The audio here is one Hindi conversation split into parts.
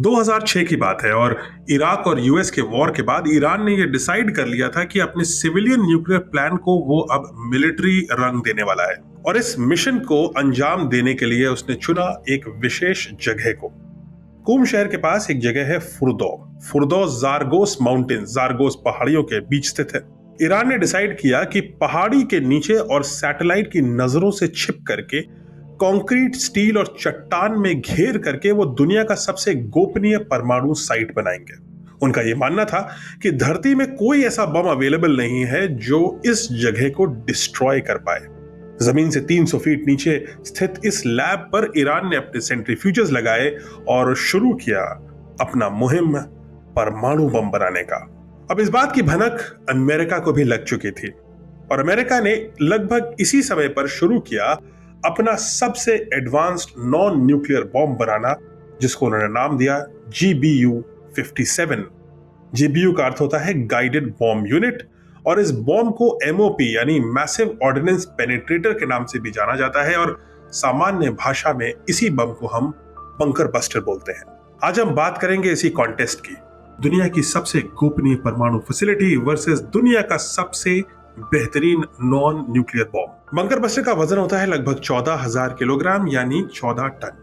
2006 की बात है और इराक और यूएस के वॉर के बाद ईरान ने यह डिसाइड कर लिया था कि अपने सिविलियन न्यूक्लियर प्लान को वो अब मिलिट्री रंग देने वाला है। और इस मिशन को अंजाम देने के लिए उसने चुना एक विशेष जगह को। कूम शहर के पास एक जगह है फुर्दो जारगोस माउंटेन, जारगोस पहाड़ियों के बीच स्थित है। ईरान ने डिसाइड किया कि पहाड़ी के नीचे और सैटेलाइट की नजरों से छिप करके कंक्रीट, स्टील और चट्टान में घेर करके वो दुनिया का सबसे गोपनीय परमाणु साइट बनाएंगे। उनका यह मानना था कि धरती में कोई ऐसा बम अवेलेबल नहीं है जो इस जगह को डिस्ट्रॉय कर पाए। जमीन से 300 फीट नीचे स्थित इस लैब पर ईरान ने अपने सेंट्रीफ्यूजेस लगाए और शुरू किया अपना मुहिम परमाणु बम बनाने का। अब इस बात की भनक अमेरिका को भी लग चुकी थी और अमेरिका ने लगभग इसी समय पर शुरू किया अपना सबसे एडवांस्ड नॉन न्यूक्लियर बॉम्ब बनाना, जिसको उन्होंने नाम दिया GBU-57। GBU का अर्थ होता है गाइडेड बॉम्ब यूनिट और इस बॉम्ब को MOP यानी मैसिव ऑर्डिनेंस पेनिट्रेटर के नाम से भी जाना जाता है और सामान्य भाषा में इसी बम को हम बंकर बस्टर बोलते हैं। आज हम बात करेंगे इसी कॉन्टेस्ट की, दुनिया की सबसे गोपनीय परमाणु फैसिलिटी वर्सेस दुनिया का सबसे बेहतरीन non nuclear bomb. Bunker buster का वजन होता है लगभग 14,000 किलोग्राम यानी 14 टन।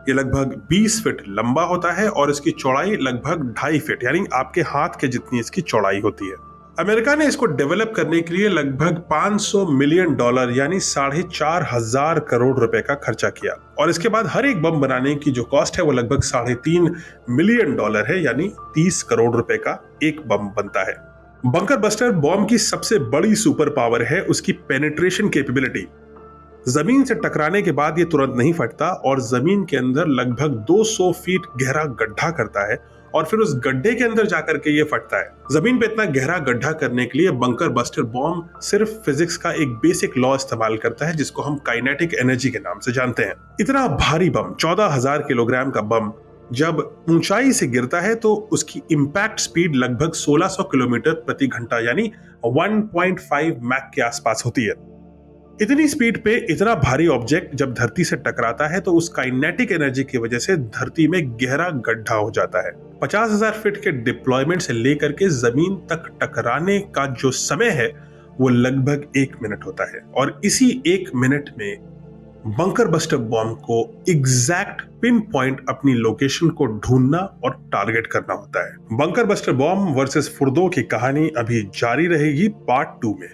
ये लगभग 20 फीट लंबा होता है और इसकी चौड़ाई लगभग 2.5 फीट यानी आपके हाथ के जितनी इसकी चौड़ाई होती है। अमेरिका ने इसको डेवलप करने के लिए लगभग $500 मिलियन यानी 4,500 करोड़ रुपए का खर्चा किया और इसके बाद हर एक बम बनाने की जो कॉस्ट है वो लगभग $3.5 मिलियन है यानी 30 करोड़ रुपए का एक बम बनता है। बंकर बस्टर बॉम्ब की सबसे बड़ी सुपर पावर है उसकी पेनिट्रेशन कैपेबिलिटी। जमीन से टकराने के बाद ये तुरंत नहीं फटता और जमीन के अंदर लगभग 200 फीट गहरा गड्ढा करता है और फिर उस गड्ढे के अंदर जाकर के ये फटता है। जमीन पे इतना गहरा गड्ढा करने के लिए बंकर बस्टर बॉम्ब सिर्फ फिजिक्स का एक बेसिक लॉ इस्तेमाल करता है जिसको हम काइनेटिक एनर्जी के नाम से जानते हैं। इतना भारी बम 14,000 किलोग्राम का बम जब ऊंचाई से गिरता है तो उसकी इंपैक्ट स्पीड लगभग 1600 किलोमीटर प्रति घंटा यानी 1.5 मैक के आसपास होती है। इतनी स्पीड पे इतना भारी ऑब्जेक्ट जब धरती से टकराता है तो उस काइनेटिक एनर्जी की वजह से धरती में गहरा गड्ढा हो जाता है। 50,000 फीट के डिप्लॉयमेंट से लेकर के जमीन तक टकराने का जो समय है वो लगभग 1 मिनट होता है और इसी 1 मिनट में बंकर बस्टर बॉम्ब को एग्जैक्ट पिन पॉइंट अपनी लोकेशन को ढूंढना और टारगेट करना होता है। बंकर बस्टर बॉम्ब वर्सेस फुर्दो की कहानी अभी जारी रहेगी पार्ट 2 में।